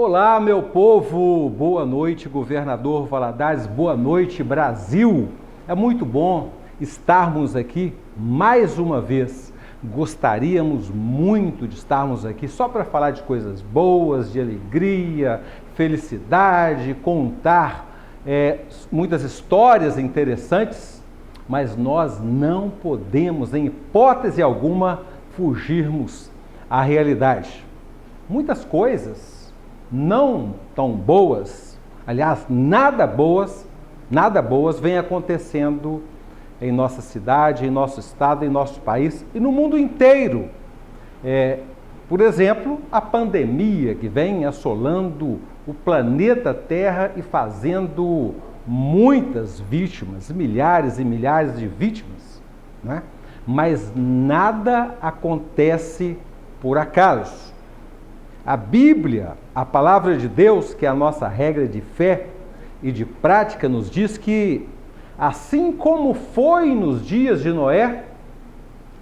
Olá, meu povo! Boa noite, governador Valadares. Boa noite, Brasil! É muito bom estarmos aqui mais uma vez. Gostaríamos muito de estarmos aqui só para falar de coisas boas, de alegria, felicidade, contar muitas histórias interessantes, mas nós não podemos, em hipótese alguma, fugirmos à realidade. Muitas coisas não tão boas, aliás, nada boas vem acontecendo em nossa cidade, em nosso estado, em nosso país e no mundo inteiro. Por exemplo, a pandemia que vem assolando o planeta Terra e fazendo muitas vítimas, milhares e milhares de vítimas, né? Mas nada acontece por acaso. A Bíblia, a palavra de Deus, que é a nossa regra de fé e de prática, nos diz que assim como foi nos dias de Noé,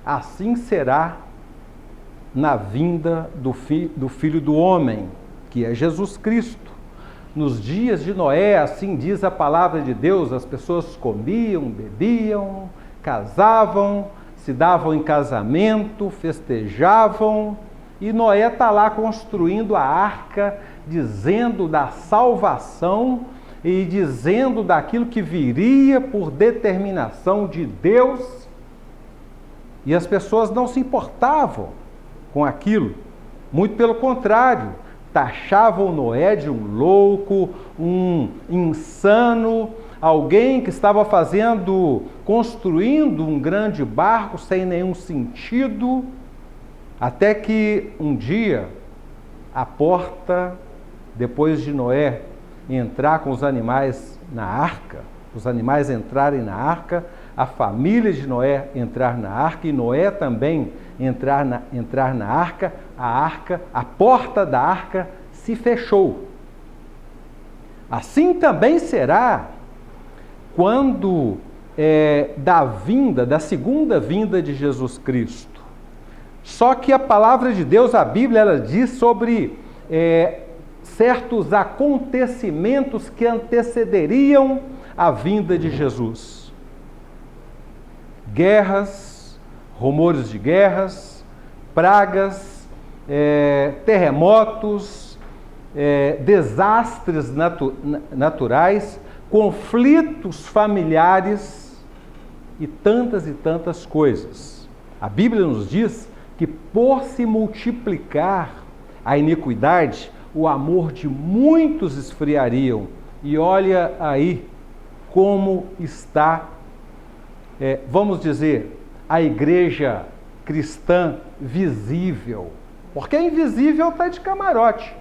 assim será na vinda do Filho do Homem, que é Jesus Cristo. Nos dias de Noé, assim diz a palavra de Deus, as pessoas comiam, bebiam, casavam, se davam em casamento, festejavam. E Noé está lá construindo a arca, dizendo da salvação e dizendo daquilo que viria por determinação de Deus. E as pessoas não se importavam com aquilo. Muito pelo contrário, taxavam Noé de um louco, um insano, alguém que estava construindo um grande barco sem nenhum sentido. Até que um dia, a porta, depois de Noé entrar com os animais na arca, os animais entrarem na arca, a família de Noé entrar na arca e Noé também entrar na arca, a porta da arca se fechou. Assim também será quando da segunda vinda de Jesus Cristo. Só que a palavra de Deus, a Bíblia, ela diz sobre certos acontecimentos que antecederiam a vinda de Jesus. Guerras, rumores de guerras, pragas, terremotos, desastres naturais, conflitos familiares e tantas coisas. A Bíblia nos diz que por se multiplicar a iniquidade, o amor de muitos esfriariam. E olha aí como está, vamos dizer, a igreja cristã visível. Porque a invisível está de camarote.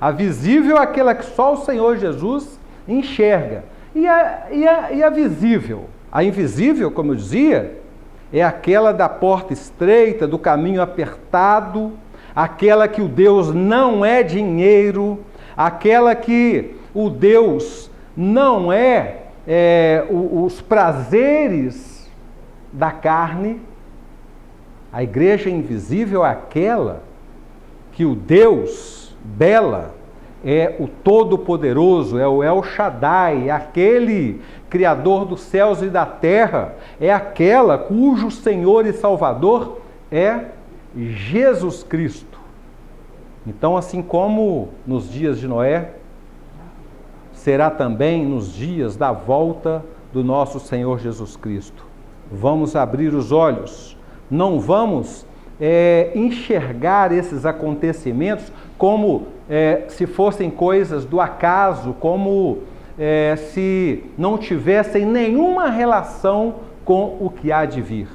A visível é aquela que só o Senhor Jesus enxerga. E a visível? A invisível, como eu dizia, é aquela da porta estreita, do caminho apertado, aquela que o Deus não é dinheiro, aquela que o Deus não os prazeres da carne. A igreja invisível é aquela que o Deus dela é o Todo-Poderoso, é o El Shaddai, aquele Criador dos céus e da terra, é aquela cujo Senhor e Salvador é Jesus Cristo. Então, assim como nos dias de Noé, será também nos dias da volta do nosso Senhor Jesus Cristo. Vamos abrir os olhos, não vamos enxergar esses acontecimentos como se fossem coisas do acaso, como se não tivessem nenhuma relação com o que há de vir.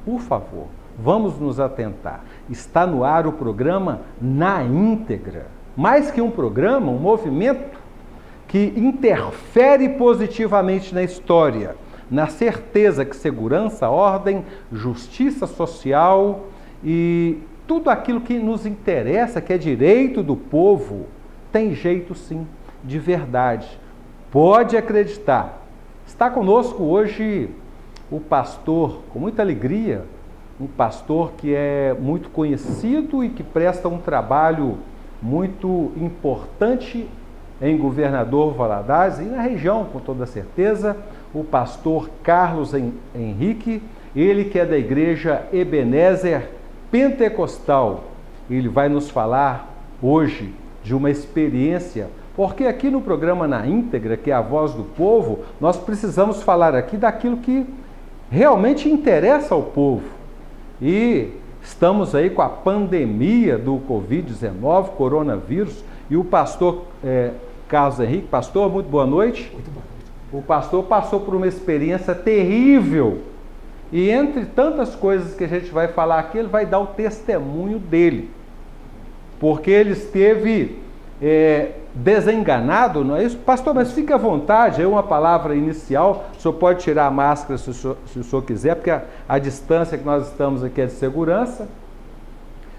Por favor, vamos nos atentar. Está no ar o programa Na Íntegra. Mais que um programa, um movimento que interfere positivamente na história, na certeza que segurança, ordem, justiça social e tudo aquilo que nos interessa, que é direito do povo, tem jeito sim, de verdade. Pode acreditar. Está conosco hoje o pastor, com muita alegria, um pastor que é muito conhecido e que presta um trabalho muito importante em Governador Valadares e na região, com toda certeza, o pastor Carlos Henrique, ele que é da igreja Ebenezer Pentecostal. Ele vai nos falar hoje de uma experiência, porque aqui no programa Na Íntegra, que é a voz do povo, nós precisamos falar aqui daquilo que realmente interessa ao povo. E estamos aí com a pandemia do Covid-19, coronavírus, e o pastor Carlos Henrique, pastor, muito boa noite. Muito boa noite. O pastor passou por uma experiência terrível, e entre tantas coisas que a gente vai falar aqui, ele vai dar o testemunho dele, porque ele esteve desenganado, não é isso? Pastor, mas fique à vontade, é uma palavra inicial, o senhor pode tirar a máscara se o senhor quiser, porque a distância que nós estamos aqui é de segurança,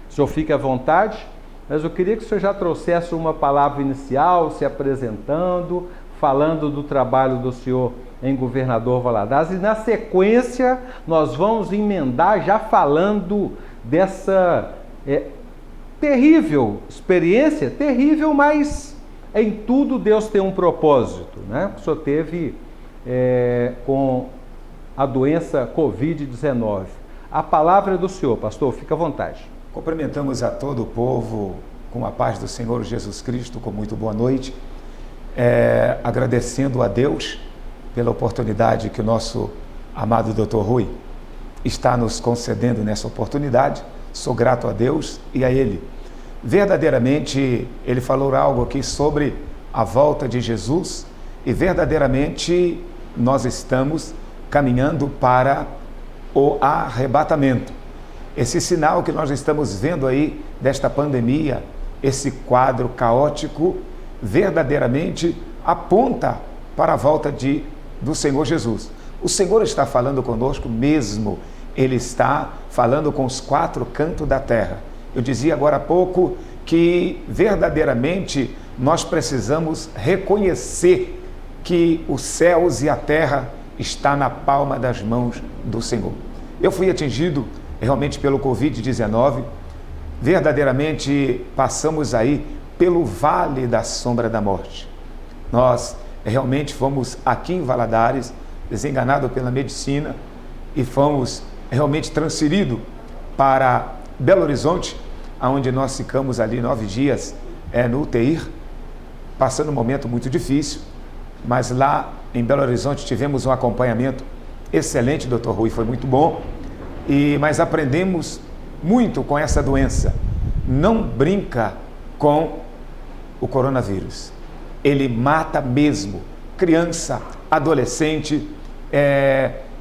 o senhor fique à vontade, mas eu queria que o senhor já trouxesse uma palavra inicial, se apresentando, falando do trabalho do senhor em Governador Valadares, e na sequência nós vamos emendar já falando dessa terrível experiência, terrível, mas em tudo Deus tem um propósito, né? O senhor teve com a doença Covid-19. A palavra é do senhor, pastor, fica à vontade. Cumprimentamos a todo o povo com a paz do Senhor Jesus Cristo, com muito boa noite, agradecendo a Deus pela oportunidade que o nosso amado Dr. Rui está nos concedendo nessa oportunidade. Sou grato a Deus e a Ele. Verdadeiramente, Ele falou algo aqui sobre a volta de Jesus e verdadeiramente nós estamos caminhando para o arrebatamento. Esse sinal que nós estamos vendo aí desta pandemia, esse quadro caótico, verdadeiramente aponta para a volta do Senhor Jesus. O Senhor está falando conosco mesmo, Ele está falando com os quatro cantos da terra. Eu dizia agora há pouco que verdadeiramente nós precisamos reconhecer que os céus e a terra está na palma das mãos do Senhor. Eu fui atingido realmente pelo Covid-19, verdadeiramente passamos aí pelo vale da sombra da morte. Nós realmente fomos aqui em Valadares, desenganados pela medicina, e fomos realmente transferidos para Belo Horizonte, onde nós ficamos ali 9 dias no UTI, passando um momento muito difícil, mas lá em Belo Horizonte tivemos um acompanhamento excelente, Dr. Rui, foi muito bom, mas aprendemos muito com essa doença. Não brinca com o coronavírus. Ele mata mesmo. Criança, adolescente,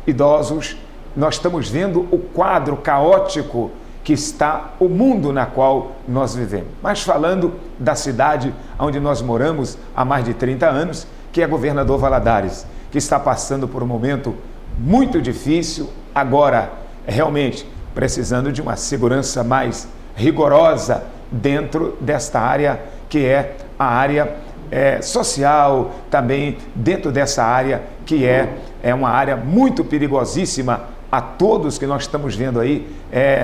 idosos. Nós estamos vendo o quadro caótico que está o mundo na qual nós vivemos. Mas falando da cidade onde nós moramos há mais de 30 anos, que é Governador Valadares, que está passando por um momento muito difícil, agora realmente precisando de uma segurança mais rigorosa dentro desta área que é a área social, também dentro dessa área que é uma área muito perigosíssima a todos que nós estamos vendo aí.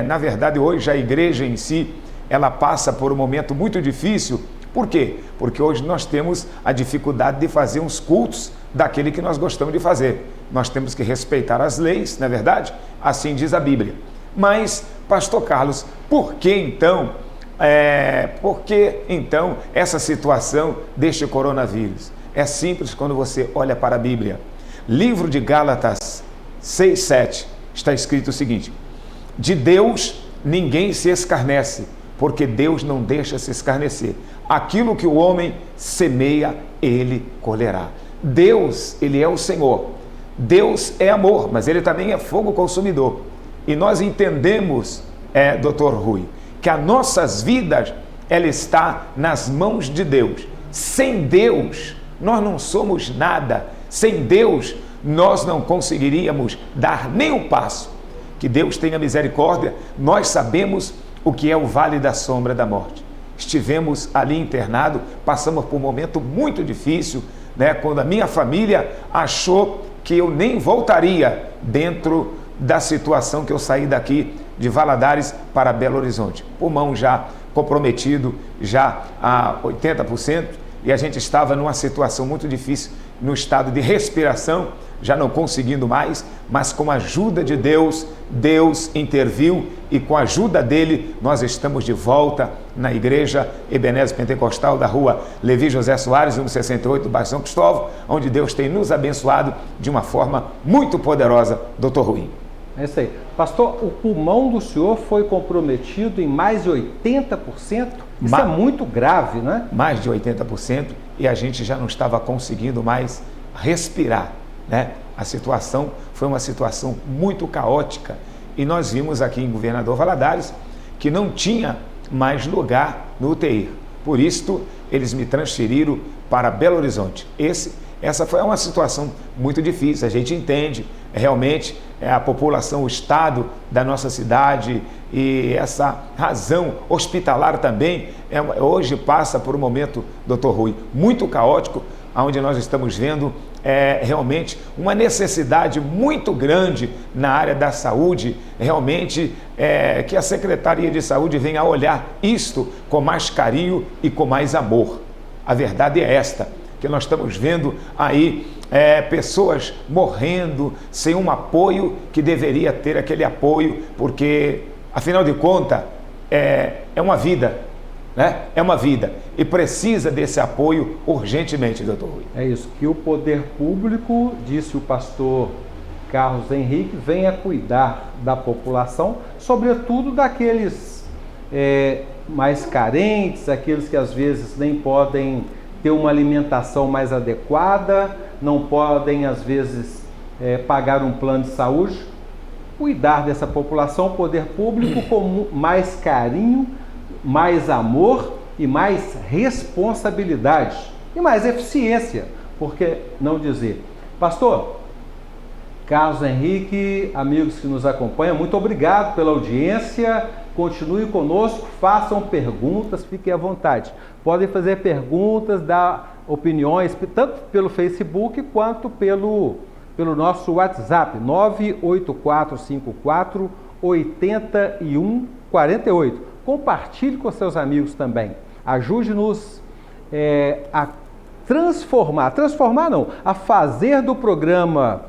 Na verdade, hoje a igreja em si, ela passa por um momento muito difícil. Por quê? Porque hoje nós temos a dificuldade de fazer uns cultos daquele que nós gostamos de fazer. Nós temos que respeitar as leis, não é verdade? Assim diz a Bíblia. Mas, pastor Carlos, por que então essa situação deste coronavírus? É simples quando você olha para a Bíblia. Livro de Gálatas 6:7 está escrito o seguinte: de Deus ninguém se escarnece, porque Deus não deixa se escarnecer. Aquilo que o homem semeia, ele colherá. Deus, ele é o Senhor. Deus é amor, mas ele também é fogo consumidor. E nós entendemos, Dr. Rui, que as nossas vidas, ela está nas mãos de Deus. Sem Deus, nós não somos nada. Sem Deus, nós não conseguiríamos dar nem um passo. Que Deus tenha misericórdia. Nós sabemos o que é o vale da sombra da morte. Estivemos ali internados, passamos por um momento muito difícil, né? Quando a minha família achou que eu nem voltaria dentro da situação que eu saí daqui de Valadares para Belo Horizonte. O pulmão já comprometido já a 80%, e a gente estava numa situação muito difícil, no estado de respiração, já não conseguindo mais, mas com a ajuda de Deus, Deus interviu, e com a ajuda dele nós estamos de volta na igreja Ebenezer Pentecostal da rua Levi José Soares, número 68, do bairro São Cristóvão, onde Deus tem nos abençoado de uma forma muito poderosa, Dr. Rui. É isso aí. Pastor, o pulmão do senhor foi comprometido em mais de 80%? Isso é muito grave, né? Mais de 80%, e a gente já não estava conseguindo mais respirar, né? A situação foi uma situação muito caótica, e nós vimos aqui em Governador Valadares que não tinha mais lugar no UTI. Por isso, eles me transferiram para Belo Horizonte. Essa foi uma situação muito difícil, a gente entende, realmente, a população, o estado da nossa cidade e essa razão hospitalar também, hoje passa por um momento, Dr. Rui, muito caótico, onde nós estamos vendo realmente uma necessidade muito grande na área da saúde, realmente que a Secretaria de Saúde venha a olhar isto com mais carinho e com mais amor. A verdade é esta, que nós estamos vendo aí pessoas morrendo sem um apoio que deveria ter aquele apoio, porque, afinal de contas, é uma vida, né? É uma vida e precisa desse apoio urgentemente, doutor Rui. É isso, que o poder público, disse o pastor Carlos Henrique, venha cuidar da população, sobretudo daqueles mais carentes, aqueles que às vezes nem podem ter uma alimentação mais adequada, não podem às vezes pagar um plano de saúde. Cuidar dessa população, o poder público, com mais carinho, mais amor e mais responsabilidade e mais eficiência, por que não dizer? Pastor Carlos Henrique, amigos que nos acompanham, muito obrigado pela audiência, continue conosco, façam perguntas, fiquem à vontade, podem fazer perguntas, dar opiniões, tanto pelo Facebook quanto pelo nosso WhatsApp, 98454-8148. Compartilhe com seus amigos também. Ajude-nos a a fazer do programa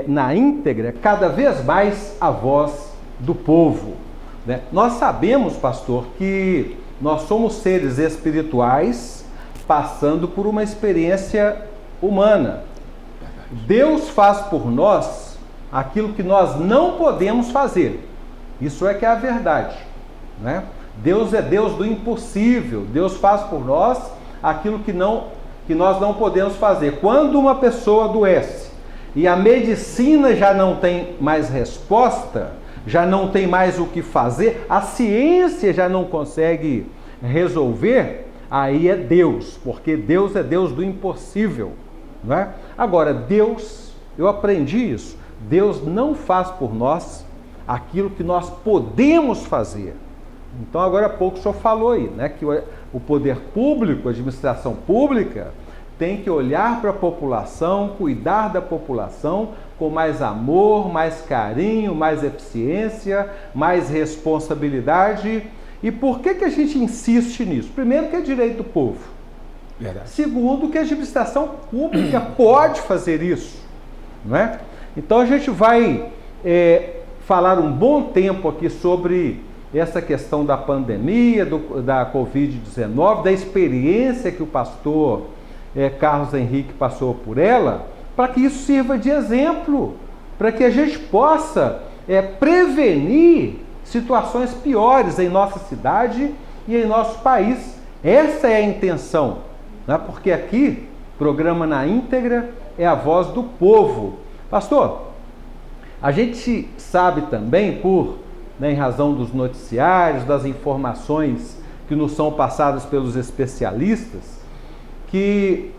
na íntegra cada vez mais a voz do povo, né? Nós sabemos, pastor, que nós somos seres espirituais passando por uma experiência humana. Deus faz por nós aquilo que nós não podemos fazer. Isso é que é a verdade, né? Deus é Deus do impossível. Deus faz por nós aquilo que nós não podemos fazer. Quando uma pessoa adoece e a medicina já não tem mais resposta, já não tem mais o que fazer, a ciência já não consegue resolver, aí é Deus, porque Deus é Deus do impossível, não é? Agora, Deus, eu aprendi isso, Deus não faz por nós aquilo que nós podemos fazer. Então, agora há pouco o senhor falou aí, né, que o poder público, a administração pública, tem que olhar para a população, cuidar da população com mais amor, mais carinho, mais eficiência, mais responsabilidade. E por que a gente insiste nisso? Primeiro, que é direito do povo. Verdade. Segundo, que a administração pública pode fazer isso, não é? Então a gente vai falar um bom tempo aqui sobre essa questão da pandemia, da Covid-19, da experiência que o pastor Carlos Henrique passou por ela, para que isso sirva de exemplo, para que a gente possa prevenir situações piores em nossa cidade e em nosso país. Essa é a intenção, né? Porque aqui, programa na íntegra, é a voz do povo. Pastor, a gente sabe também, em razão dos noticiários, das informações que nos são passadas pelos especialistas, que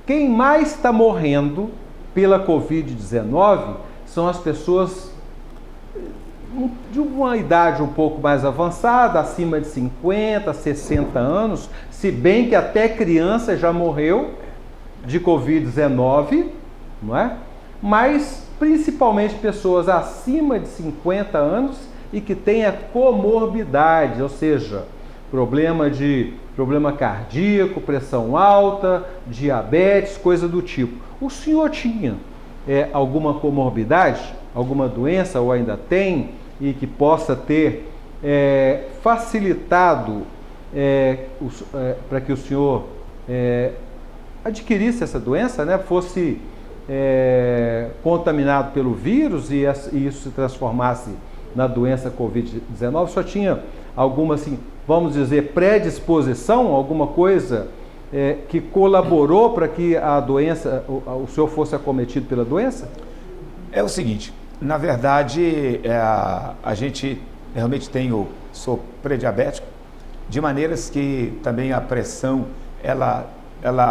quem mais está morrendo pela Covid-19 são as pessoas de uma idade um pouco mais avançada, acima de 50, 60 anos, se bem que até criança já morreu de Covid-19, não é? Mas principalmente pessoas acima de 50 anos e que tenha comorbidade, ou seja, problema cardíaco, pressão alta, diabetes, coisa do tipo. O senhor tinha alguma comorbidade, alguma doença, ou ainda tem, e que possa ter facilitado para que o senhor adquirisse essa doença, né? Fosse contaminado pelo vírus e isso se transformasse na doença Covid-19? O senhor tinha alguma, assim, vamos dizer, predisposição, alguma coisa que colaborou para que a doença, o senhor fosse acometido pela doença? É o seguinte, na verdade, a gente realmente sou pré-diabético, de maneiras que também a pressão, ela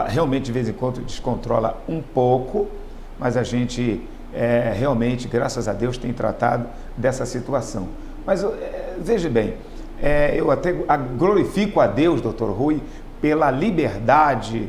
realmente de vez em quando descontrola um pouco, mas a gente realmente, graças a Deus, tem tratado dessa situação. Mas veja bem, eu até glorifico a Deus, Dr. Rui, pela liberdade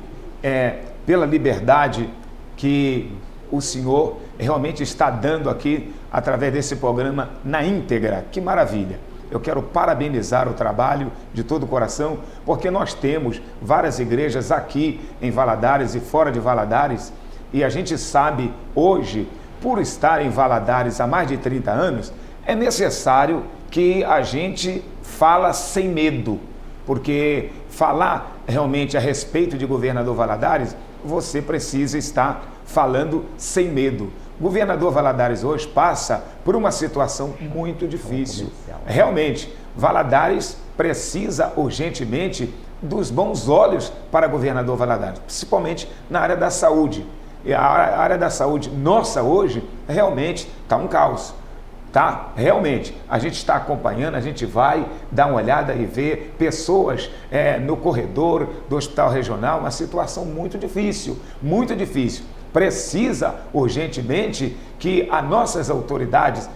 que o Senhor realmente está dando aqui através desse programa na íntegra. Que maravilha! Eu quero parabenizar o trabalho de todo o coração, porque nós temos várias igrejas aqui em Valadares e fora de Valadares, e a gente sabe hoje, por estar em Valadares há mais de 30 anos, é necessário que a gente fala sem medo, porque falar realmente a respeito de Governador Valadares, você precisa estar falando sem medo. Governador Valadares hoje passa por uma situação muito difícil. Realmente, Valadares precisa urgentemente dos bons olhos para Governador Valadares, principalmente na área da saúde. E a área da saúde nossa hoje realmente está um caos. Tá? Realmente, a gente está acompanhando, a gente vai dar uma olhada e ver pessoas no corredor do Hospital Regional, uma situação muito difícil, muito difícil. Precisa urgentemente que as nossas autoridades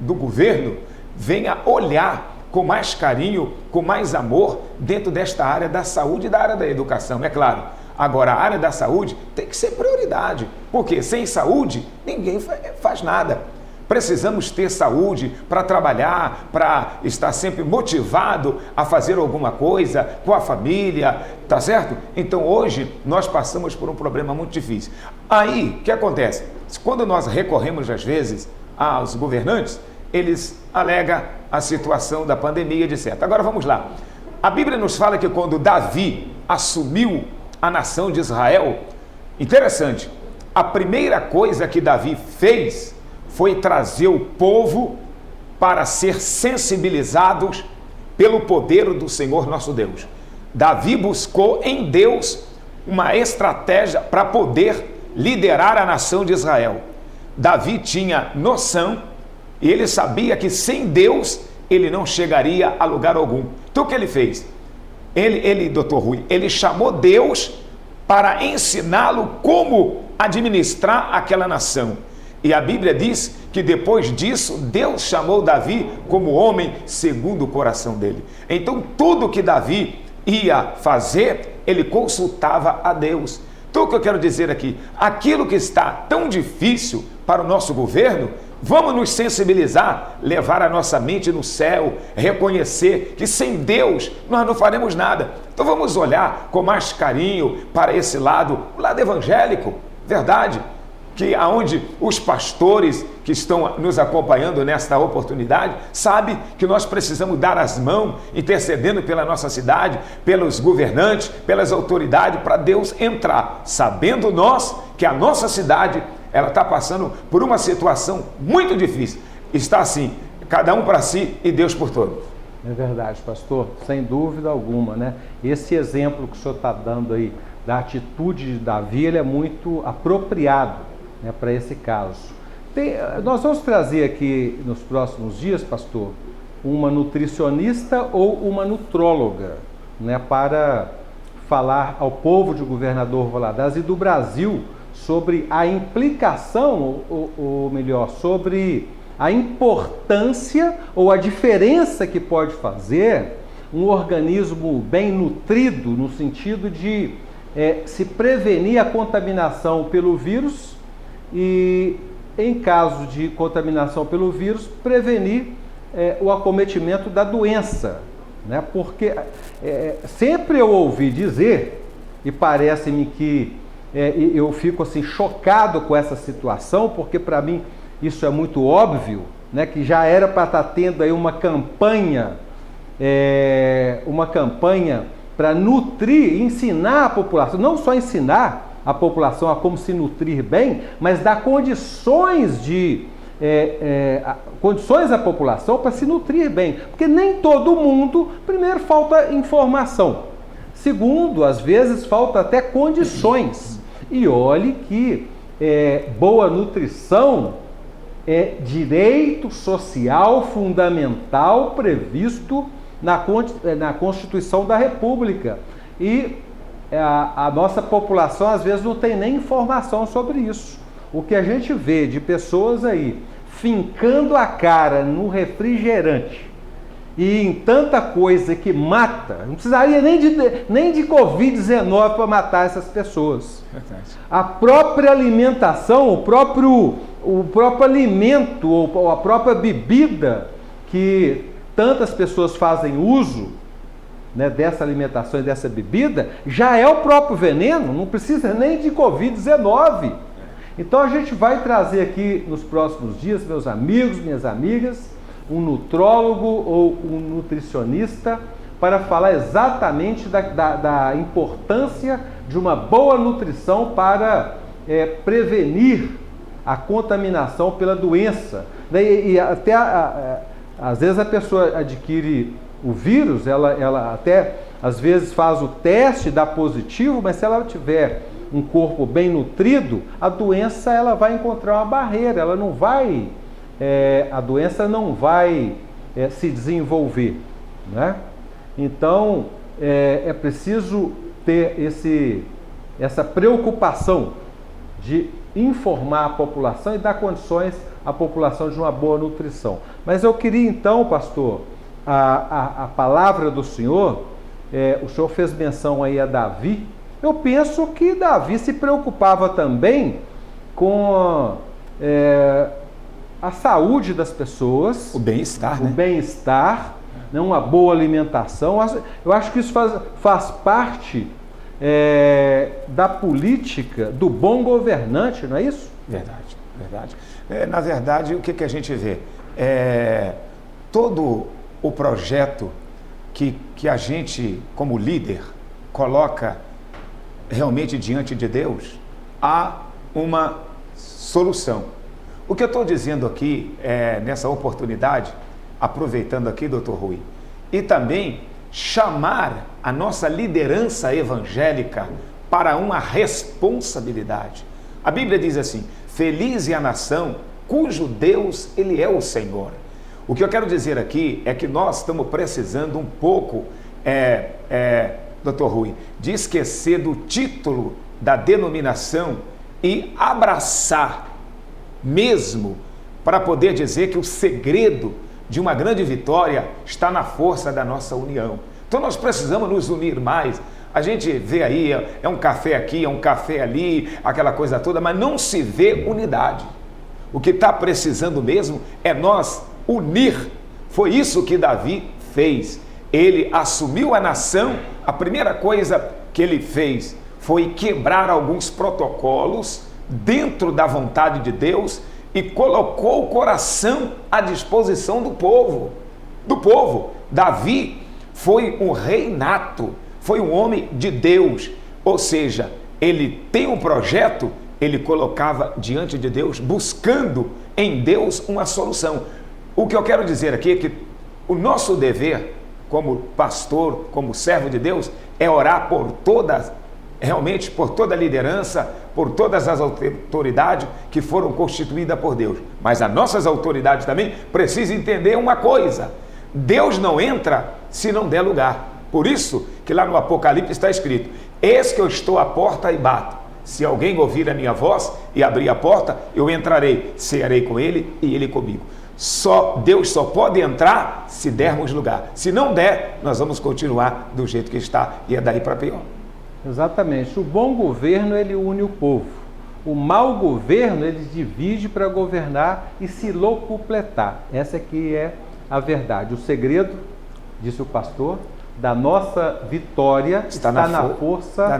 do governo venham olhar com mais carinho, com mais amor dentro desta área da saúde e da área da educação, é claro. Agora, a área da saúde tem que ser prioridade, porque sem saúde ninguém faz nada. Precisamos ter saúde para trabalhar, para estar sempre motivado a fazer alguma coisa com a família, tá certo? Então hoje nós passamos por um problema muito difícil. Aí, o que acontece? Quando nós recorremos às vezes aos governantes, eles alegam a situação da pandemia, etc. Agora vamos lá. A Bíblia nos fala que quando Davi assumiu a nação de Israel, interessante, a primeira coisa que Davi fez foi trazer o povo para ser sensibilizados pelo poder do Senhor nosso Deus. Davi buscou em Deus uma estratégia para poder liderar a nação de Israel. Davi tinha noção e ele sabia que sem Deus ele não chegaria a lugar algum. Então o que ele fez? Ele, Dr. Rui, ele chamou Deus para ensiná-lo como administrar aquela nação. E a Bíblia diz que depois disso, Deus chamou Davi como homem segundo o coração dele. Então, tudo que Davi ia fazer, ele consultava a Deus. Então, o que eu quero dizer aqui, aquilo que está tão difícil para o nosso governo, vamos nos sensibilizar, levar a nossa mente no céu, reconhecer que sem Deus nós não faremos nada. Então, vamos olhar com mais carinho para esse lado, o lado evangélico, verdade? Que aonde os pastores que estão nos acompanhando nesta oportunidade sabem que nós precisamos dar as mãos, intercedendo pela nossa cidade, pelos governantes, pelas autoridades, para Deus entrar, sabendo nós que a nossa cidade ela está passando por uma situação muito difícil. Está assim, cada um para si e Deus por todos. É verdade, pastor, sem dúvida alguma, né? Esse exemplo que o senhor está dando aí da atitude de Davi, ele é muito apropriado, né, para esse caso. Nós vamos trazer aqui nos próximos dias, pastor, uma nutricionista ou uma nutróloga, né, para falar ao povo de Governador Valadares e do Brasil sobre a implicação, ou melhor, sobre a importância ou a diferença que pode fazer um organismo bem nutrido, no sentido de se prevenir a contaminação pelo vírus e, em caso de contaminação pelo vírus, prevenir o acometimento da doença. né? Porque sempre eu ouvi dizer, e parece-me que eu fico assim chocado com essa situação, porque para mim isso é muito óbvio, né? Que já era para estar tendo aí uma campanha para nutrir, ensinar a população, não só ensinar a população a como se nutrir bem, mas dar condições à população para se nutrir bem. Porque nem todo mundo, primeiro, falta informação. Segundo, às vezes falta até condições. E olhe que boa nutrição é direito social fundamental previsto na Constituição da República. E a nossa população às vezes não tem nem informação sobre isso. O que a gente vê de pessoas aí fincando a cara no refrigerante e em tanta coisa que mata, não precisaria nem de Covid-19 para matar essas pessoas. A própria alimentação, o próprio alimento ou a própria bebida que tantas pessoas fazem uso, né, dessa alimentação e dessa bebida, já é o próprio veneno, não precisa nem de Covid-19. Então a gente vai trazer aqui nos próximos dias, meus amigos, minhas amigas, um nutrólogo ou um nutricionista para falar exatamente da importância de uma boa nutrição para prevenir a contaminação pela doença. E até às vezes a pessoa adquire o vírus, ela até às vezes faz o teste, dá positivo, mas se ela tiver um corpo bem nutrido, a doença ela vai encontrar uma barreira, ela não vai, a doença não vai se desenvolver, né? Então é preciso ter essa preocupação de informar a população e dar condições à população de uma boa nutrição. Mas eu queria então, pastor, a palavra do Senhor, o Senhor fez menção aí a Davi. Eu penso que Davi se preocupava também com a saúde das pessoas, o bem-estar, né? O bem-estar, né? Uma boa alimentação. Eu acho que isso faz parte da política do bom governante, não é isso? Verdade, verdade. Na verdade, o que a gente vê? Todo o projeto que a gente, como líder, coloca realmente diante de Deus, há uma solução. O que eu estou dizendo aqui, nessa oportunidade, aproveitando aqui, doutor Rui, e também chamar a nossa liderança evangélica para uma responsabilidade. A Bíblia diz assim: feliz é a nação cujo Deus, Ele é o Senhor. O que eu quero dizer aqui é que nós estamos precisando um pouco, doutor Rui, de esquecer do título da denominação e abraçar mesmo para poder dizer que o segredo de uma grande vitória está na força da nossa união. Então nós precisamos nos unir mais. A gente vê aí, é um café aqui, é um café ali, aquela coisa toda, mas não se vê unidade. O que está precisando mesmo é nós unir. Foi isso que Davi fez. Ele assumiu a nação, a primeira coisa que ele fez foi quebrar alguns protocolos dentro da vontade de Deus e colocou o coração à disposição do povo. Davi foi um rei nato, foi um homem de Deus, ou seja, ele tem um projeto, ele colocava diante de Deus, buscando em Deus uma solução. O que eu quero dizer aqui é que o nosso dever, como pastor, como servo de Deus, é orar por todas, realmente por toda a liderança, por todas as autoridades que foram constituídas por Deus. Mas as nossas autoridades também precisam entender uma coisa: Deus não entra se não der lugar. Por isso que lá no Apocalipse está escrito: eis que eu estou à porta e bato. Se alguém ouvir a minha voz e abrir a porta, eu entrarei, cearei com ele e ele comigo. Deus só pode entrar se dermos lugar. Se não der, nós vamos continuar do jeito que está, e é daí para pior. Exatamente. O bom governo, ele une o povo. O mau governo, ele divide para governar e se locupletar. Essa aqui é a verdade. O segredo disse o pastor, da nossa vitória está na força da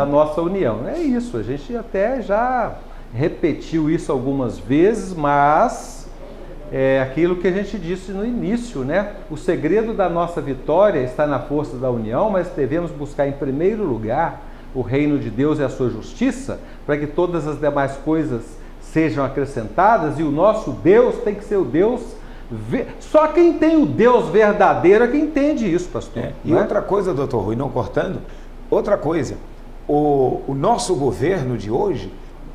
nossa união. É isso, a gente até já repetiu isso algumas vezes, mas é aquilo que a gente disse no início, né? O segredo da nossa vitória está na força da união, mas devemos buscar em primeiro lugar o reino de Deus e a sua justiça, para que todas as demais coisas sejam acrescentadas, e o nosso Deus tem que ser o Deus. Só quem tem o Deus verdadeiro é quem entende isso, pastor. E outra coisa, doutor Rui, não cortando, outra coisa, o nosso governo de hoje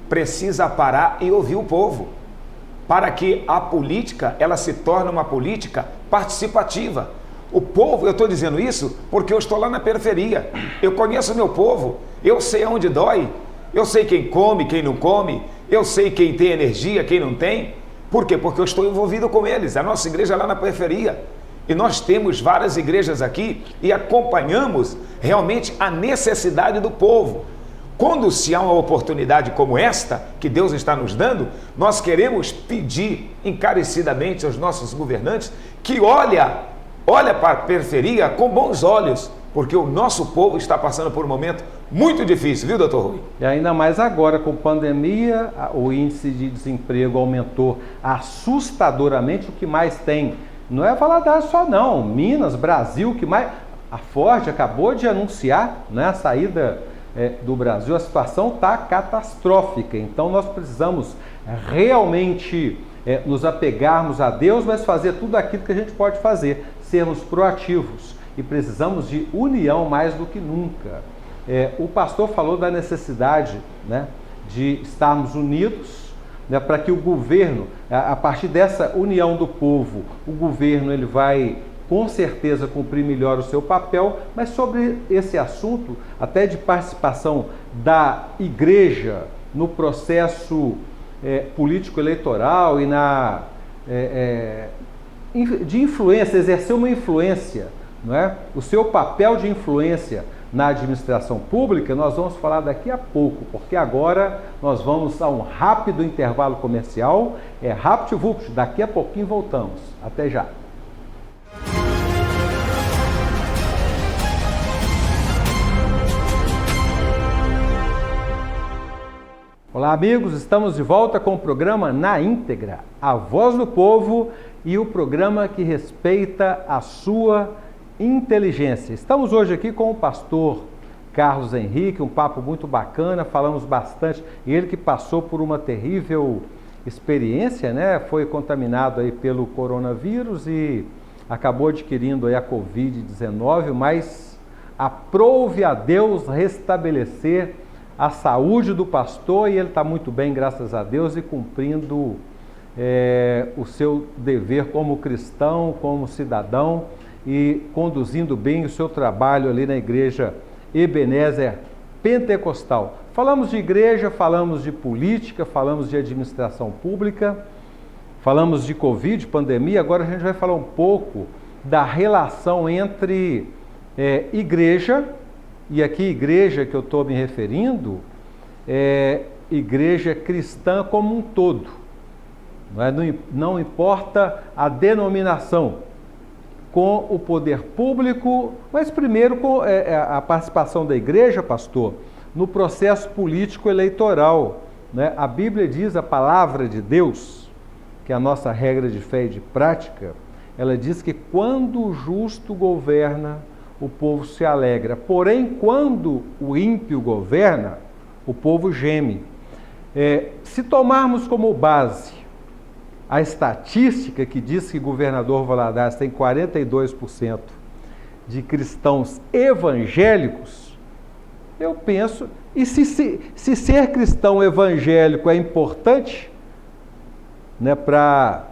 precisa parar e ouvir o povo, para que a política ela se torne uma política participativa. O povo, eu estou dizendo isso porque eu estou lá na periferia, eu conheço o meu povo, eu sei aonde dói, eu sei quem come, quem não come, eu sei quem tem energia, quem não tem. Por quê? Porque eu estou envolvido com eles. A nossa igreja é lá na periferia. E nós temos várias igrejas aqui e acompanhamos realmente a necessidade do povo. Quando se há uma oportunidade como esta, que Deus está nos dando, nós queremos pedir encarecidamente aos nossos governantes que olha para a periferia com bons olhos, porque o nosso povo está passando por um momento muito difícil, viu, doutor Rui? E ainda mais agora, com pandemia, o índice de desemprego aumentou assustadoramente. O que mais tem, não é Valadares só não, Minas, Brasil, o que mais... A Ford acabou de anunciar, né, a saída do Brasil, a situação está catastrófica. Então nós precisamos realmente nos apegarmos a Deus, mas fazer tudo aquilo que a gente pode fazer, sermos proativos. E precisamos de união mais do que nunca. O pastor falou da necessidade, né, de estarmos unidos, né, para que o governo, a partir dessa união do povo, o governo ele vai com certeza cumprir melhor o seu papel. Mas sobre esse assunto, até de participação da igreja no processo político-eleitoral e de influência, exercer uma influência, não é? O seu papel de influência na administração pública, nós vamos falar daqui a pouco, porque agora nós vamos a um rápido intervalo comercial, Rapt-Vupt, daqui a pouquinho voltamos. Até já. Olá, amigos, estamos de volta com o programa Na Íntegra, a voz do povo e o programa que respeita a sua inteligência. Estamos hoje aqui com o pastor Carlos Henrique, um papo muito bacana, falamos bastante, ele que passou por uma terrível experiência, né? Foi contaminado aí pelo coronavírus e acabou adquirindo aí a Covid-19, mas aprove a Deus restabelecer a saúde do pastor e ele está muito bem, graças a Deus, e cumprindo o seu dever como cristão, como cidadão, e conduzindo bem o seu trabalho ali na igreja Ebenezer Pentecostal. Falamos de igreja, falamos de política, falamos de administração pública, falamos de Covid, pandemia. Agora a gente vai falar um pouco da relação entre igreja, e aqui igreja que eu estou me referindo é igreja cristã como um todo. Não importa a denominação, com o poder público, mas primeiro com a participação da igreja, pastor, no processo político eleitoral, né? A Bíblia diz, a palavra de Deus, que é a nossa regra de fé e de prática, ela diz que quando o justo governa, o povo se alegra. Porém, quando o ímpio governa, o povo geme. Se tomarmos como base a estatística que diz que o governador Valadares tem 42% de cristãos evangélicos, eu penso, e se ser cristão evangélico é importante, né, para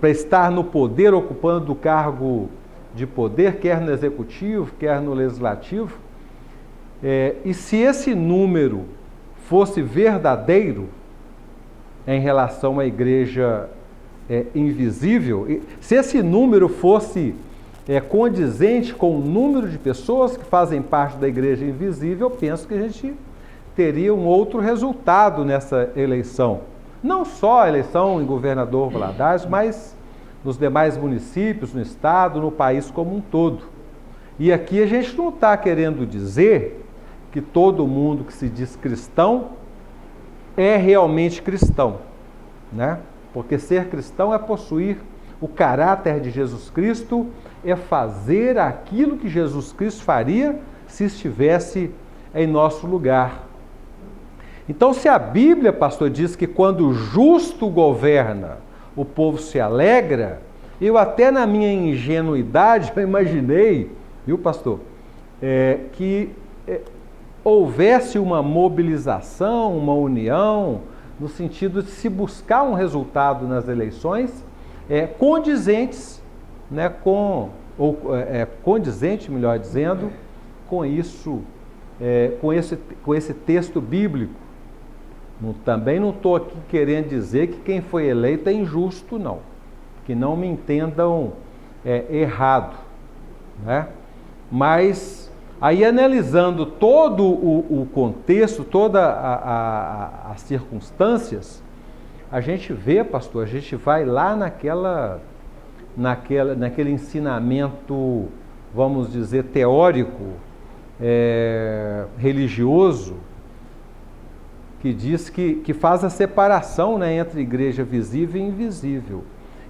estar no poder, ocupando o cargo de poder, quer no executivo, quer no legislativo, e se esse número fosse verdadeiro em relação à igreja invisível, se esse número fosse condizente com o número de pessoas que fazem parte da igreja invisível, eu penso que a gente teria um outro resultado nessa eleição. Não só a eleição em governador Valadares, mas nos demais municípios, no estado, no país como um todo. E aqui a gente não está querendo dizer que todo mundo que se diz cristão é realmente cristão, né? Porque ser cristão é possuir o caráter de Jesus Cristo, é fazer aquilo que Jesus Cristo faria se estivesse em nosso lugar. Então, se a Bíblia, pastor, diz que quando o justo governa, o povo se alegra, eu até na minha ingenuidade eu imaginei, viu, pastor, que houvesse uma mobilização, uma união, no sentido de se buscar um resultado nas eleições condizentes, né, condizente, melhor dizendo, com isso, com esse texto bíblico. Também não estou aqui querendo dizer que quem foi eleito é injusto, não. Que não me entendam errado, né? Mas aí, analisando todo o contexto, todas as circunstâncias, a gente vê, pastor, a gente vai lá naquele ensinamento, vamos dizer, teórico, religioso, que diz que faz a separação, né, entre igreja visível e invisível.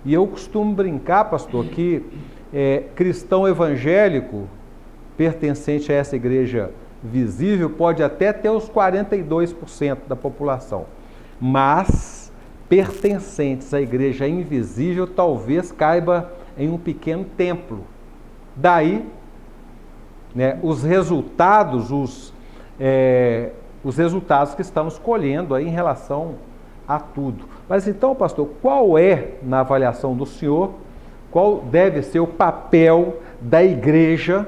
E eu costumo brincar, pastor, que cristão evangélico, pertencente a essa igreja visível, pode até ter os 42% da população, mas pertencentes à igreja invisível talvez caiba em um pequeno templo. Daí, né, os resultados que estamos colhendo aí em relação a tudo. Mas então, pastor, qual é, na avaliação do senhor, qual deve ser o papel da igreja,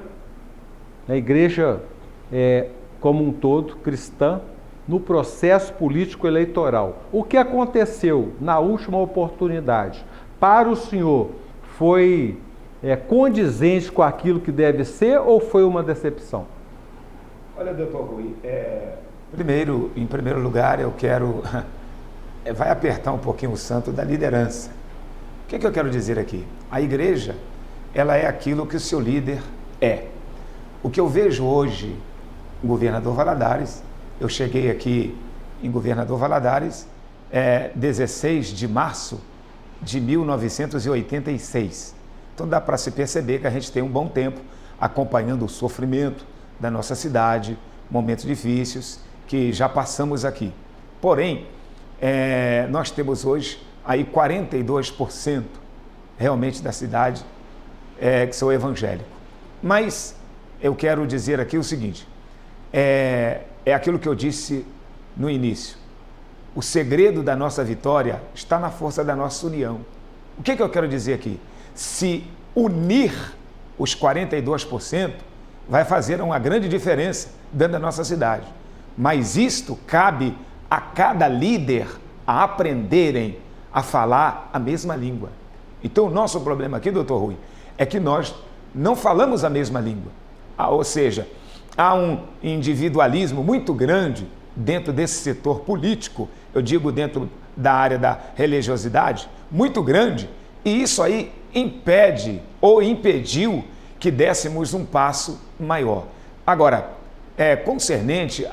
como um todo, cristã, no processo político eleitoral? O que aconteceu na última oportunidade para o senhor foi condizente com aquilo que deve ser ou foi uma decepção? Olha, doutor Rui, em primeiro lugar, eu quero... vai apertar um pouquinho o santo da liderança. O que eu quero dizer aqui? A igreja, ela é aquilo que o seu líder é. O que eu vejo hoje em Governador Valadares, eu cheguei aqui em Governador Valadares 16 de março de 1986. Então dá para se perceber que a gente tem um bom tempo acompanhando o sofrimento da nossa cidade, momentos difíceis que já passamos aqui. Porém, nós temos hoje aí 42% realmente da cidade que são evangélicos. Mas eu quero dizer aqui o seguinte, é aquilo que eu disse no início. O segredo da nossa vitória está na força da nossa união. O que eu quero dizer aqui? Se unir os 42%, vai fazer uma grande diferença dentro da nossa cidade. Mas isto cabe a cada líder a aprenderem a falar a mesma língua. Então, o nosso problema aqui, doutor Rui, é que nós não falamos a mesma língua. Ou seja, há um individualismo muito grande dentro desse setor político, eu digo dentro da área da religiosidade, muito grande, e isso aí impede ou impediu que dessemos um passo maior. Agora, concernente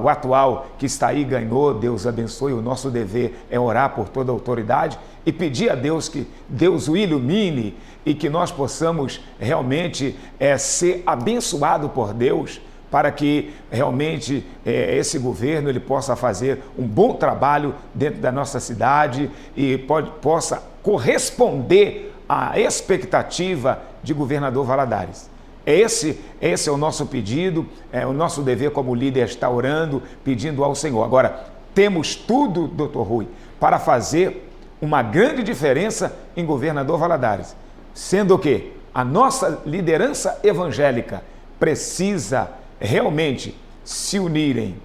o atual que está aí, ganhou, Deus abençoe, o nosso dever é orar por toda a autoridade e pedir a Deus que Deus o ilumine e que nós possamos realmente ser abençoado por Deus para que realmente esse governo ele possa fazer um bom trabalho dentro da nossa cidade e possa corresponder à expectativa de Governador Valadares. Esse é o nosso pedido, o nosso dever como líder está orando, pedindo ao Senhor. Agora, temos tudo, doutor Rui, para fazer uma grande diferença em Governador Valadares, sendo que a nossa liderança evangélica precisa realmente se unir,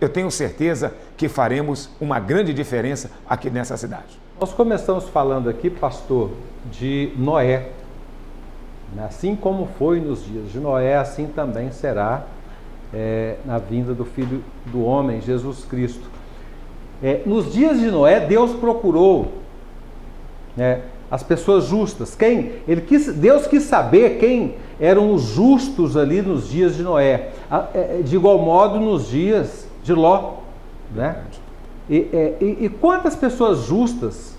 eu tenho certeza que faremos uma grande diferença aqui nessa cidade. Nós começamos falando aqui, pastor, de Noé. Assim como foi nos dias de Noé, assim também será na vinda do Filho do Homem, Jesus Cristo. Nos dias de Noé, Deus procurou, né, as pessoas justas. Deus quis saber quem eram os justos ali nos dias de Noé. De igual modo nos dias de Ló, né? E quantas pessoas justas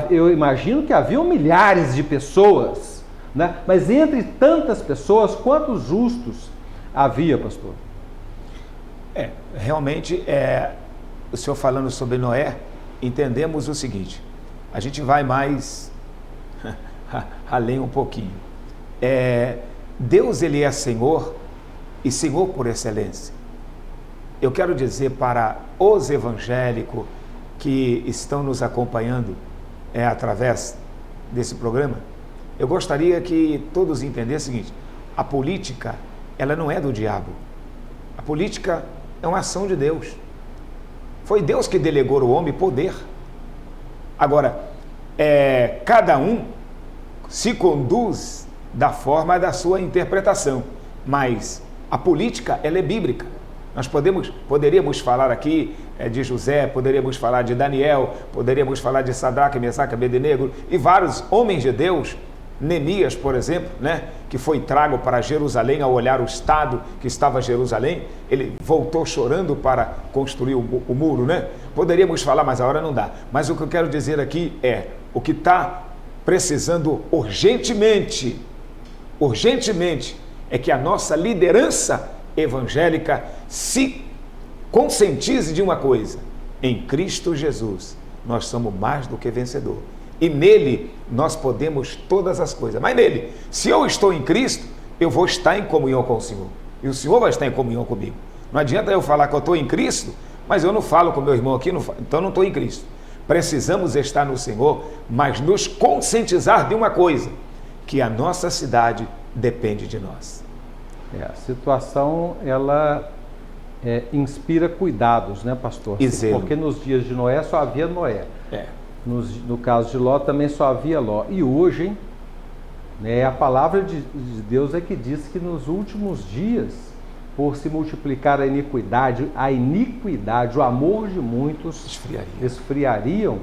eu imagino que haviam milhares de pessoas, né? Mas entre tantas pessoas, quantos justos havia, pastor? Realmente, o senhor falando sobre Noé, entendemos o seguinte: a gente vai mais além um pouquinho. Deus, ele é Senhor e Senhor por excelência. Eu quero dizer para os evangélicos que estão nos acompanhando através desse programa, eu gostaria que todos entendessem o seguinte: a política, ela não é do diabo. A política é uma ação de Deus. Foi Deus que delegou ao homem poder. Agora, cada um se conduz da forma da sua interpretação, mas a política, ela é bíblica. Nós poderíamos falar aqui de José, poderíamos falar de Daniel, poderíamos falar de Sadraque, Mesaque, Abednego e vários homens de Deus. Neemias, por exemplo, né, que foi trago para Jerusalém ao olhar o estado que estava Jerusalém, ele voltou chorando para construir o muro, né? Poderíamos falar, mas a hora não dá. Mas o que eu quero dizer aqui o que está precisando urgentemente, é que a nossa liderança evangélica se conscientize de uma coisa: em Cristo Jesus nós somos mais do que vencedor, e nele nós podemos todas as coisas. Mas nele, se eu estou em Cristo, eu vou estar em comunhão com o Senhor, e o Senhor vai estar em comunhão comigo. Não adianta eu falar que eu estou em Cristo, mas eu não falo com meu irmão aqui, então não estou em Cristo. Precisamos estar no Senhor, mas nos conscientizar de uma coisa: que a nossa cidade depende de nós. A situação, ela inspira cuidados, né, pastor? E zelo. Porque nos dias de Noé só havia Noé. No caso de Ló também só havia Ló. E hoje, a palavra de Deus é que diz que nos últimos dias, por se multiplicar a iniquidade, o amor de muitos esfriariam,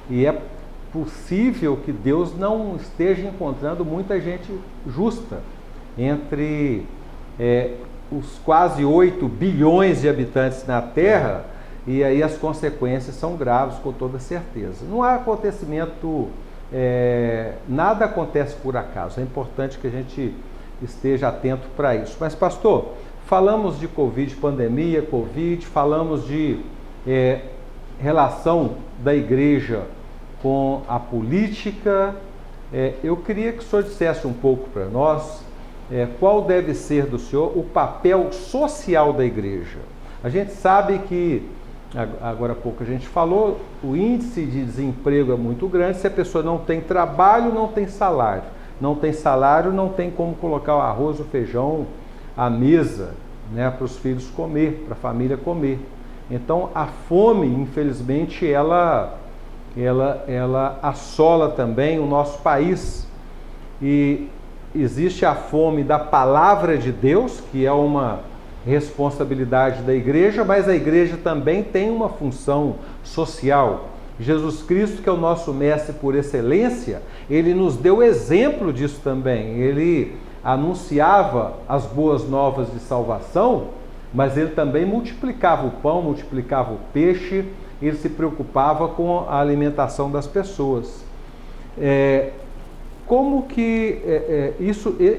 e é possível que Deus não esteja encontrando muita gente justa entre os quase 8 bilhões de habitantes na Terra, e aí as consequências são graves, com toda certeza. Não há acontecimento, nada acontece por acaso. É importante que a gente esteja atento para isso. Mas, pastor, falamos de Covid, pandemia, Covid, falamos de relação da igreja com a política. Eu queria que o senhor dissesse um pouco para nós qual deve ser do senhor o papel social da igreja. A gente sabe que, agora há pouco a gente falou, o índice de desemprego é muito grande. Se a pessoa não tem trabalho, não tem salário. Não tem salário, não tem como colocar o arroz, o feijão à mesa, né, para os filhos comer, para a família comer. Então a fome, infelizmente, ela assola também o nosso país. E existe a fome da palavra de Deus, que é uma responsabilidade da igreja, mas a igreja também tem uma função social. Jesus Cristo, que é o nosso mestre por excelência, ele nos deu exemplo disso também. Ele anunciava as boas novas de salvação, mas ele também multiplicava o pão, multiplicava o peixe, ele se preocupava com a alimentação das pessoas. Como que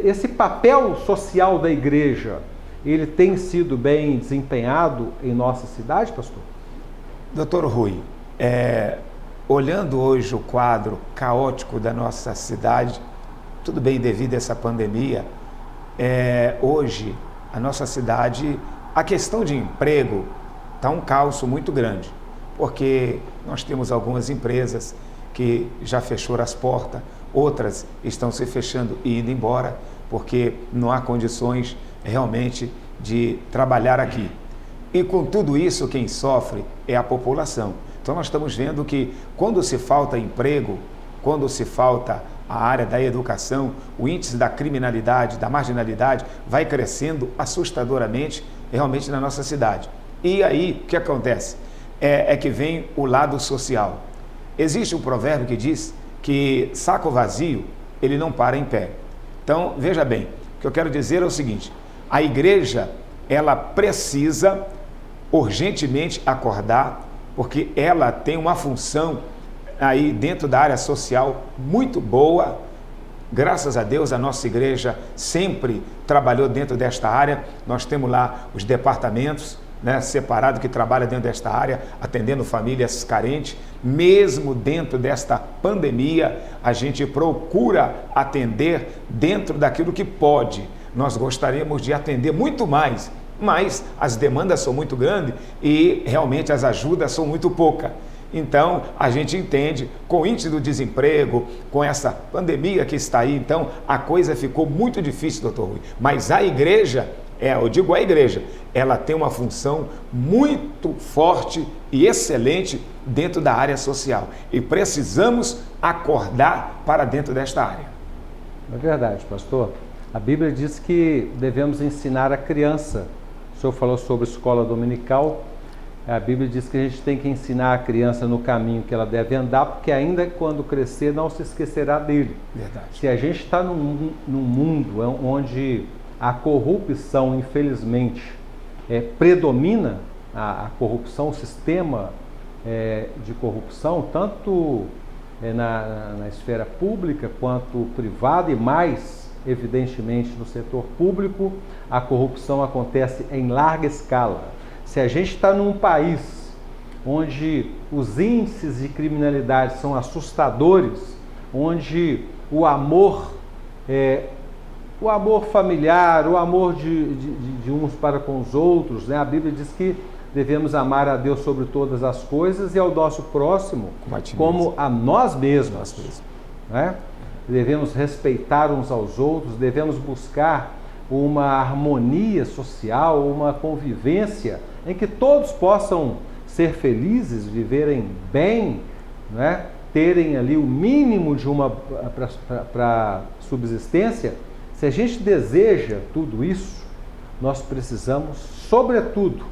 esse papel social da igreja, ele tem sido bem desempenhado em nossa cidade, pastor? Doutor Rui, olhando hoje o quadro caótico da nossa cidade, tudo bem devido a essa pandemia, hoje a nossa cidade, a questão de emprego está um caos muito grande, porque nós temos algumas empresas que já fecharam as portas, outras estão se fechando e indo embora, porque não há condições realmente de trabalhar aqui. E com tudo isso, quem sofre é a população. Então nós estamos vendo que quando se falta emprego, quando se falta a área da educação, o índice da criminalidade, da marginalidade vai crescendo assustadoramente realmente na nossa cidade. E aí, o que acontece? é que vem o lado social. Existe um provérbio que diz que saco vazio, ele não para em pé. Então, veja bem, o que eu quero dizer é o seguinte: a igreja, ela precisa urgentemente acordar, porque ela tem uma função aí dentro da área social muito boa. Graças a Deus, a nossa igreja sempre trabalhou dentro desta área. Nós temos lá os departamentos, né, separados, que trabalham dentro desta área, atendendo famílias carentes. Mesmo dentro desta pandemia, a gente procura atender dentro daquilo que pode. Nós gostaríamos de atender muito mais, mas as demandas são muito grandes e realmente as ajudas são muito poucas. Então, a gente entende, com o índice do desemprego, com essa pandemia que está aí, então a coisa ficou muito difícil, doutor Rui. Mas a igreja, eu digo a igreja, ela tem uma função muito forte e excelente dentro da área social. E precisamos acordar para dentro desta área. É verdade, pastor. A Bíblia diz que devemos ensinar a criança. O senhor falou sobre escola dominical. A Bíblia diz que a gente tem que ensinar a criança no caminho que ela deve andar, porque ainda quando crescer não se esquecerá dele. Verdade. Se a gente está num mundo onde a corrupção, infelizmente, predomina, a corrupção, o sistema de corrupção, tanto na esfera pública quanto privada, e mais evidentemente no setor público, a corrupção acontece em larga escala. Se a gente está num país onde os índices de criminalidade são assustadores, onde o amor familiar, o amor de uns para com os outros, né? A Bíblia diz que devemos amar a Deus sobre todas as coisas e ao nosso próximo como a nós mesmos. Né? Devemos respeitar uns aos outros, devemos buscar uma harmonia social, uma convivência em que todos possam ser felizes, viverem bem, né? Terem ali o mínimo de para subsistência. Se a gente deseja tudo isso, nós precisamos, sobretudo,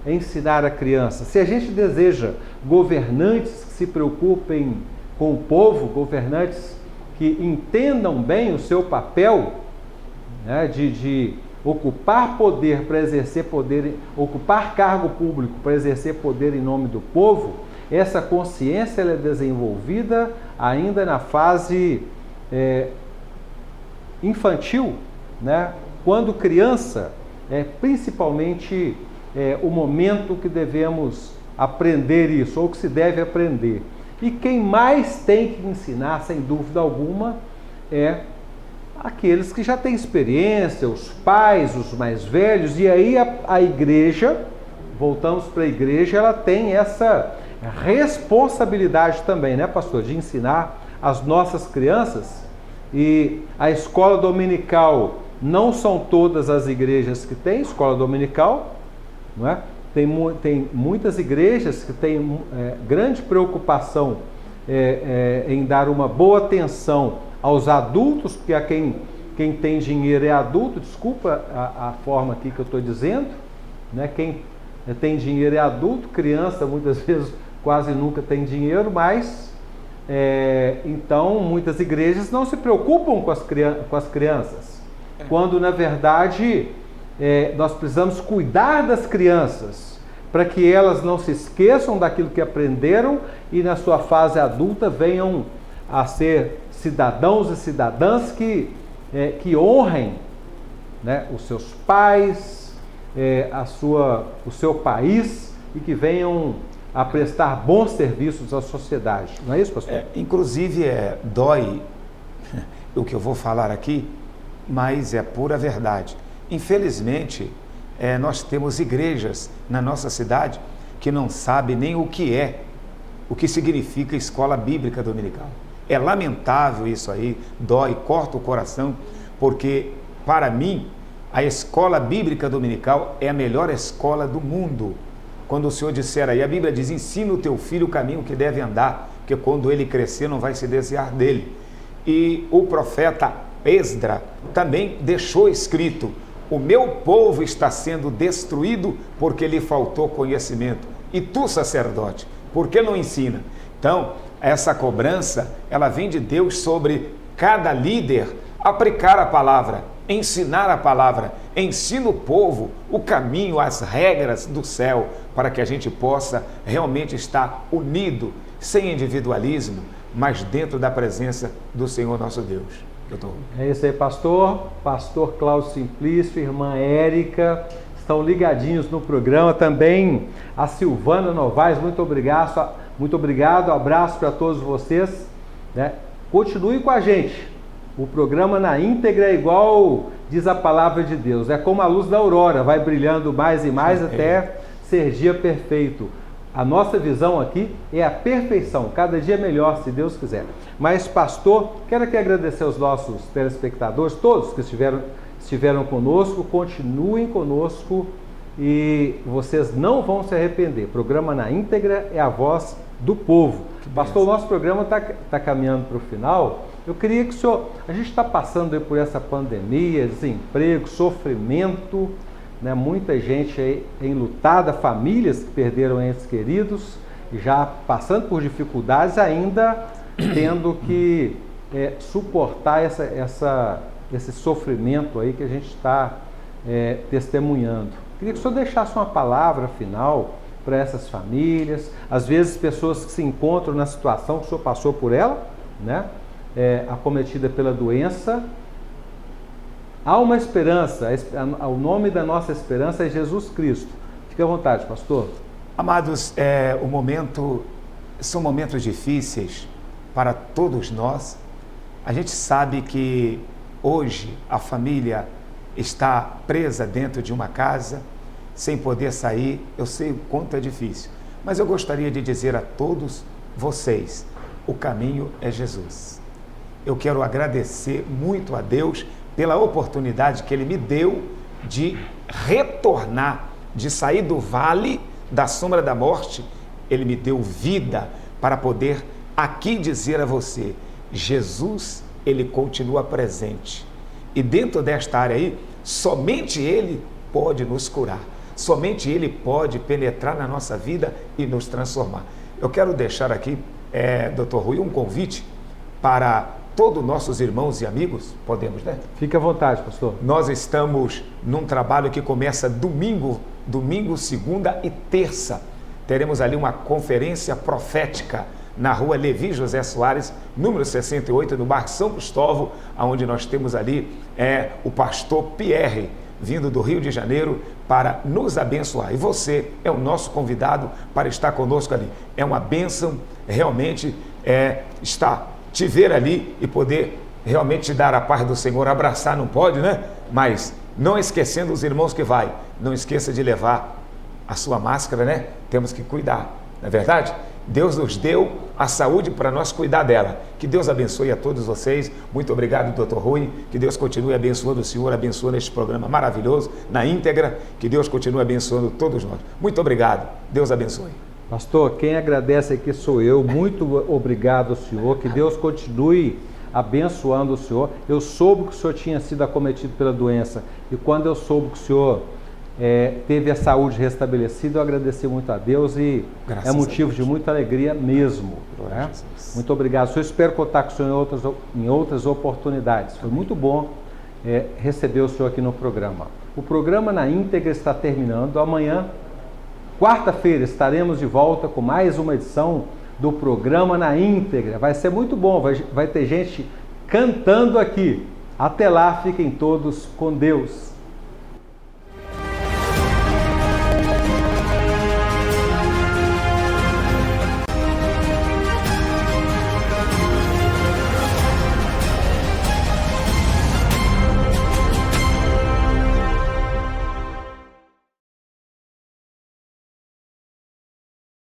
ensinar a criança. Se a gente deseja governantes que se preocupem com o povo, governantes que entendam bem o seu papel, né, de ocupar poder para exercer poder, ocupar cargo público para exercer poder em nome do povo, essa consciência ela é desenvolvida ainda na fase infantil, né? Quando criança, principalmente o momento que devemos aprender isso, ou que se deve aprender. E quem mais tem que ensinar, sem dúvida alguma, é aqueles que já têm experiência, os pais, os mais velhos. E aí a igreja, voltamos para a igreja, ela tem essa responsabilidade também, né, pastor, de ensinar as nossas crianças. E a escola dominical, não são todas as igrejas que têm escola dominical, não é? Tem muitas igrejas que têm grande preocupação em dar uma boa atenção aos adultos, porque quem tem dinheiro é adulto, desculpa a forma aqui que eu estou dizendo, né? Quem tem dinheiro é adulto, criança muitas vezes quase nunca tem dinheiro, mas então muitas igrejas não se preocupam com as crianças, quando na verdade nós precisamos cuidar das crianças, para que elas não se esqueçam daquilo que aprenderam e na sua fase adulta venham a ser cidadãos e cidadãs que honrem, né, os seus pais, o seu país, e que venham a prestar bons serviços à sociedade. Não é isso, pastor? Inclusive, dói o que eu vou falar aqui, mas é pura verdade. Infelizmente, nós temos igrejas na nossa cidade que não sabem nem o que significa escola bíblica dominical. É lamentável isso aí, dói, corta o coração, porque para mim a escola bíblica dominical é a melhor escola do mundo. Quando o Senhor disser aí, a Bíblia diz: ensina o teu filho o caminho que deve andar, porque quando ele crescer não vai se desviar dele. E o profeta Esdra também deixou escrito: o meu povo está sendo destruído porque lhe faltou conhecimento. E tu, sacerdote, por que não ensina? Então, essa cobrança, ela vem de Deus sobre cada líder aplicar a palavra, ensinar a palavra, ensina o povo o caminho, as regras do céu, para que a gente possa realmente estar unido, sem individualismo, mas dentro da presença do Senhor nosso Deus. Doutor. É isso aí, pastor. Pastor Cláudio Simplício, irmã Érica, estão ligadinhos no programa. Também a Silvana Novaes, muito obrigado, abraço para todos vocês, né? Continue com a gente. O programa na íntegra é igual diz a palavra de Deus, é como a luz da aurora, vai brilhando mais e mais até ser dia perfeito. A nossa visão aqui é a perfeição, cada dia melhor, se Deus quiser. Mas, pastor, quero aqui agradecer aos nossos telespectadores, todos que estiveram conosco, continuem conosco e vocês não vão se arrepender. O programa na íntegra é a voz do povo. Pastor, o nosso programa está caminhando para o final. Eu queria que o senhor... A gente está passando aí por essa pandemia, desemprego, sofrimento, né? Muita gente aí enlutada, famílias que perderam entes queridos, já passando por dificuldades, ainda tendo que suportar esse sofrimento aí que a gente está testemunhando. Queria que o senhor deixasse uma palavra final para essas famílias, às vezes pessoas que se encontram na situação que o senhor passou por ela, né? Acometida pela doença. Há uma esperança, o nome da nossa esperança é Jesus Cristo. Fique à vontade, pastor. Amados, são momentos difíceis para todos nós. A gente sabe que hoje a família está presa dentro de uma casa, sem poder sair. Eu sei o quanto é difícil, mas eu gostaria de dizer a todos vocês, o caminho é Jesus. Eu quero agradecer muito a Deus pela oportunidade que Ele me deu de retornar, de sair do vale da sombra da morte. Ele me deu vida para poder aqui dizer a você, Jesus, Ele continua presente. E dentro desta área aí, somente Ele pode nos curar. Somente Ele pode penetrar na nossa vida e nos transformar. Eu quero deixar aqui, Dr. Rui, um convite para todos nossos irmãos e amigos. Podemos, né? Fique à vontade, pastor. Nós estamos num trabalho que começa domingo, segunda e terça. Teremos ali uma conferência profética na rua Levi José Soares, número 68, no bairro São Cristóvão, onde nós temos ali o pastor Pierre, vindo do Rio de Janeiro para nos abençoar. E você é o nosso convidado para estar conosco ali. É uma bênção realmente te ver ali e poder realmente te dar a paz do Senhor. Abraçar não pode, né? Mas não esquecendo os irmãos que vai. Não esqueça de levar a sua máscara, né? Temos que cuidar, não é verdade? Deus nos deu a saúde para nós cuidar dela. Que Deus abençoe a todos vocês. Muito obrigado, Dr. Rui. Que Deus continue abençoando o senhor, abençoando este programa maravilhoso, na íntegra. Que Deus continue abençoando todos nós. Muito obrigado. Deus abençoe. Pastor, quem agradece aqui sou eu. Muito obrigado ao senhor. Que Deus continue abençoando o senhor. Eu soube que o senhor tinha sido acometido pela doença. E quando eu soube que o senhor teve a saúde restabelecida, eu agradeci muito a Deus e é motivo de muita alegria mesmo. Né? Muito obrigado. Eu espero contar com o senhor em outras oportunidades. Foi muito bom receber o senhor aqui no programa. O programa na íntegra está terminando. Amanhã, quarta-feira, estaremos de volta com mais uma edição do programa na íntegra. Vai ser muito bom, vai ter gente cantando aqui. Até lá, fiquem todos com Deus.